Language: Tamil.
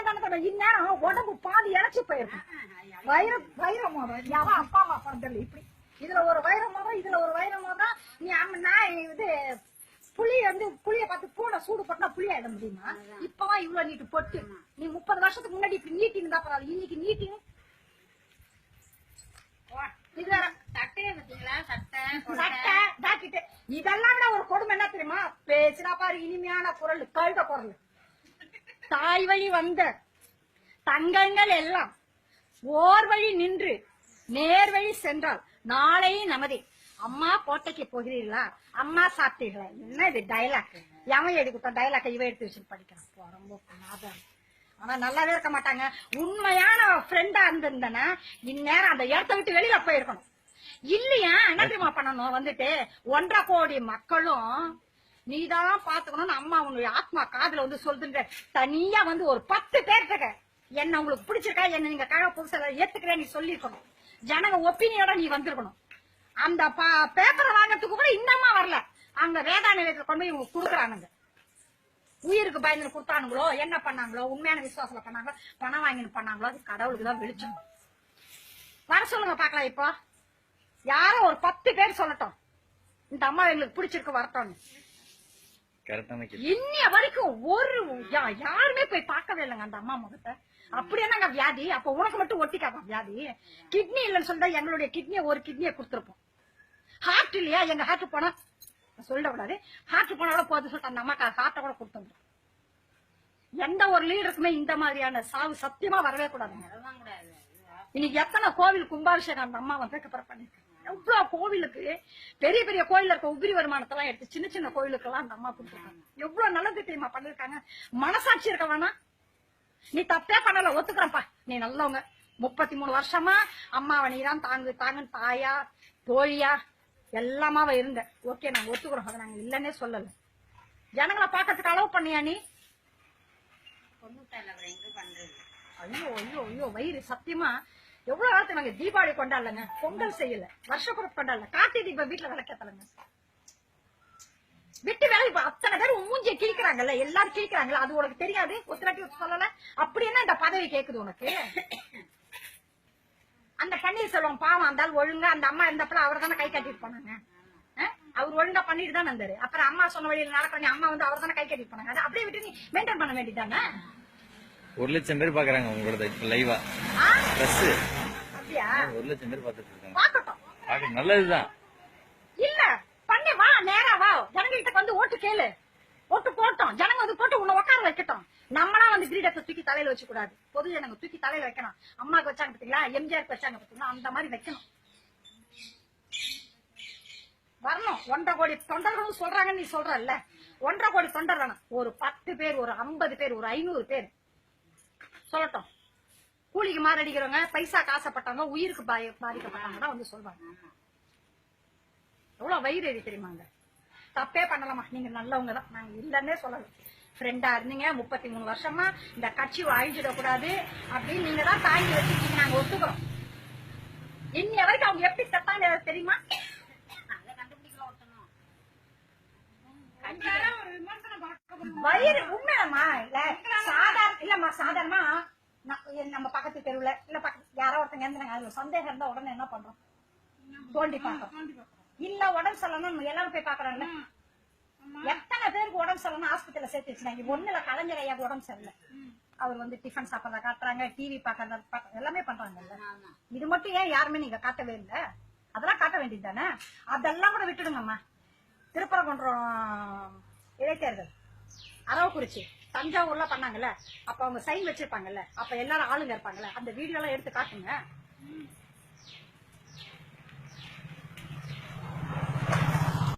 தானே இந்நேரம் உடம்பு பாதி இழைச்சு போயிருக்கும். வைர மோதிரம் யாரும் அப்பா அம்மா பிறந்தல இப்படி இதுல ஒரு வைர மோதிரம் இதுல ஒரு வைர மோதிரம். நீ நான் இது புளிய பார்த்து பூனை சூடு போட்டா புளிய ஆயிட முடியுமா? இப்பதான் இவ்வளவு நீட்டு பொட்டு. நீ 30 வருஷத்துக்கு முன்னாடி இப்படி நீட்டின்னு தான் பரவாயில்ல, இன்னைக்கு நீட்டின்னு இதெல்லாம் விட ஒரு கொடுமை என்ன தெரியுமா? பேசினா பாரு இனிமையான குரல், கழுத குரல். தாய் வழி வந்த தங்கங்கள் எல்லாம் ஓர் வழி நின்று நேர் வழி சென்றால் நாளை நமதே. அம்மா கோட்டைக்கு போகிறீர்களா? அம்மா சாப்பிட்டீர்களா? என்ன இது டைலாக்? எவன் எழுதி கொடுத்தா டைலாக்? இவ எடுத்து வச்சு படிக்கிறான். ரொம்ப ஆனா நல்லாவே இருக்க மாட்டாங்க. உண்மையான ஃப்ரெண்டா இருந்திருந்தனா இந்நேரம் அந்த இடத்த விட்டு வெளியில போயிருக்கணும். இல்லையா என்ன தெரியுமா பண்ணணும்? வந்துட்டு 1.5 கோடி மக்களும் நீதான் பாத்துக்கணும்னு அம்மா உன்னுடைய ஆத்மா காதுல வந்து சொல்லுங்க. தனியா வந்து ஒரு 10 பேர்கிட்ட என்ன உங்களுக்கு பிடிச்சிருக்கா, என்ன நீங்க கழக புதுசா ஏத்துக்கிறேன் நீ சொல்லிருக்கணும். ஜனங்க ஒப்பீனியோட நீ வந்திருக்கணும். அந்த பேப்பரை வாங்கறதுக்கு கூட இன்னமா வரல. அங்க வேதா நிலையத்துல கொண்டு போய் இவங்க குடுக்குறானுங்க. உயிருக்கு பயந்து கொடுத்தானுங்களோ என்ன பண்ணாங்களோ, உண்மையான விசுவாசத்துல பண்ணாங்களோ, பணம் வாங்கின்னு பண்ணாங்களோ, அது கடவுளுக்கு தான் வெளிச்சம். வர சொல்லுங்க பாக்கலாம். இப்போ யாரோ ஒரு 10 பேர் சொல்லட்டும் இந்த அம்மா எங்களுக்கு பிடிச்சிருக்கு வரட்டும். இன்னைய வரைக்கும் ஒரு யாருமே போய் பார்க்கவே இல்லைங்க அந்த அம்மா முகத்தை. அப்படி என்னங்க வியாதி? அப்ப உனக்கு மட்டும் ஒட்டிக்காதான் வியாதி? கிட்னி இல்லைன்னு சொல்லிட்டா எங்களுடைய கிட்னியை ஒரு கிட்னியை கொடுத்துருப்போம். ஹார்ட் இல்லையா? எங்க ஹார்ட் போனா சொல்லக்கூடாது. ஹார்ட் போனால போது சொல்லிட்டு அந்த அம்மாக்கு ஹார்ட்டை கூட கொடுத்துருந்தோம். எந்த ஒரு லீடருக்குமே இந்த மாதிரியான சாவு சத்தியமா வரவே கூடாதுங்க. இன்னைக்கு எத்தனை கோவில் கும்பாபிஷேகம் அந்த அம்மா வந்ததுக்கு அப்புறம் பண்ணிருக்காங்க. எவ்வளவு கோவிலுக்கு பெரிய பெரிய கோயில இருக்க உபரி வருமானத்தெல்லாம் எடுத்து சின்ன சின்ன கோயிலுக்கு எல்லாம் அந்த அம்மா கொடுத்துருக்காங்க. எவ்வளவு நல்லது தெரியுமா பண்ணிருக்காங்க? மனசாட்சி இருக்க வேணா? நீ தப்பே பண்ணல, ஒத்துக்கிறப்பா, நீ நல்லவங்க. 33 வருஷமா அம்மாவை நீதான் தாங்குன்னு தாயா தோழியா எல்லாமாவ இருந்த. ஓகே நாங்க ஒத்துக்கிறோம், அதை நாங்க இல்லன்னே சொல்லல. ஜனங்களை பாக்கிறதுக்கு அளவு பண்ணியா நீ? ஐயோ ஐயோ ஐயோ வயிறு சத்தியமா எவ்வளவு காலத்து நாங்க தீபாவளி கொண்டாடலங்க, பொங்கல் செய்யல, வருஷப்புறம் கொண்டாடல, கார்த்திகை தீபம் வீட்டுல விளக்கத்தலங்க. விட்டு வேலை இப்ப அத்தனை பேர் மூஞ்சிய கிழிக்கிறாங்கல்ல, எல்லாரும் கிழிக்கிறாங்கல்ல, அது உனக்கு தெரியாது? ஒத்துராட்டி சொல்லல. அப்படி என்ன இந்த பதவி கேக்குது உனக்கு? அந்த பன்னீர்செல்வம் பாவம் இருந்தால் ஒழுங்கா அந்த அம்மா இருந்தப்பல அவர் தானே கை கட்டிட்டு போனாங்க. அவர் ஒழுங்கா பண்ணிட்டு தான் இருந்தாரு. அப்புறம் அம்மா சொன்ன வழியில் நடக்கிற அம்மா வந்து அவர் தானே கை கட்டிட்டு போனாங்க. அதை அப்படியே விட்டு நீ மெயின்டைன் பண்ண வேண்டியதானே? 1 லட்சம் பேர் பாக்குறாங்க உங்களோட லைவா. அப்படியா? 1 லட்சம் பேர் பாத்துட்டு இருக்காங்க. பாக்கட்டும், நல்லதுதான். இல்ல பண்ணி வா, நேரா வா, ஜனங்கள்கிட்ட வந்து ஓட்டு கேளு. ஓட்டு போட்டோம், ஜனங்க வந்து போட்டு உன்னை உட்கார வைக்கட்டும். நம்மளா வந்து கிரீடத்தை தூக்கி தலையில வச்சு கூடாது. பொது ஜனங்க தூக்கி தலையில வைக்கணும். அம்மாக்கு வச்சாங்க பாத்தீங்களா, எம்ஜிஆருக்கு வச்சாங்க பாத்தீங்களா, அந்த மாதிரி வைக்கணும். வரணும். 1.5 கோடி தொண்டர்களும் சொல்றாங்க, நீ சொல்றல்ல 1.5 கோடி தொண்டர் வேணும். ஒரு 10 பேர், ஒரு 50 பேர், ஒரு 500 பேர் சொல்லட்டும். கூலிக்கு மாரடிக்கிறவங்க, பைசா காசப்பட்டவங்க, உயிருக்கு பாதிக்கப்பட்டவங்க வந்து சொல்வாங்க. எவ்வளவு வயிறு எரி தெரியுமாங்க? தப்பே பண்ணலாமா? நீங்க நல்லவங்க தான், நாங்க இல்லன்னே சொல்லல. ஃப்ரெண்டா இருந்தீங்க 33 வருஷமா, இந்த கட்சி அழிஞ்சிடக்கூடாது அப்படின்னு நீங்க தான் தாங்கி வச்சிருக்கீங்க, நாங்க ஒத்துக்கிறோம். இன்னைய வரைக்கும் அவங்க எப்படி செத்தாங்க தெரியுமா? வயிறு உண்மையாமா? இல்ல இல்லம்மா, சாதாரணமா நம்ம பக்கத்து தெருவுல இல்ல யாரோ ஒருத்தங்க இருந்தாங்க, சந்தேகம் இருந்தா உடனே என்ன பண்றோம்? தோண்டி பாக்கிறோம். இல்ல உடம்பு சொல்லணும் எல்லாரும் போய் பாக்குறாங்கல்ல. எத்தனை பேருக்கு உடம்பு சொல்லணும் ஆஸ்பத்திரியில சேர்த்து வச்சுனாங்க. ஒண்ணுல கலைஞர் ஐயா உடம்பு சரியில்லை, அவர் வந்து டிஃபன் சாப்பிடறத காட்டுறாங்க, டிவி பாக்குறத எல்லாமே பண்றாங்கல்ல. இது மட்டும் ஏன் யாருமே நீங்க காட்டவே இல்லை? அதெல்லாம் காட்ட வேண்டியது தானே? அதெல்லாம் கூட விட்டுடுங்கம்மா. திருப்பரங்குன்றம் இளைஞர்கள், அரவக்குறிச்சி, தஞ்சாவூர்ல பண்ணாங்கல்ல, அப்ப அவங்க சைன் வச்சிருப்பாங்கல்ல, அப்ப எல்லாரும் ஆளுங்க இருப்பாங்கல்ல, அந்த வீடியோ எல்லாம் எடுத்து காட்டுங்க.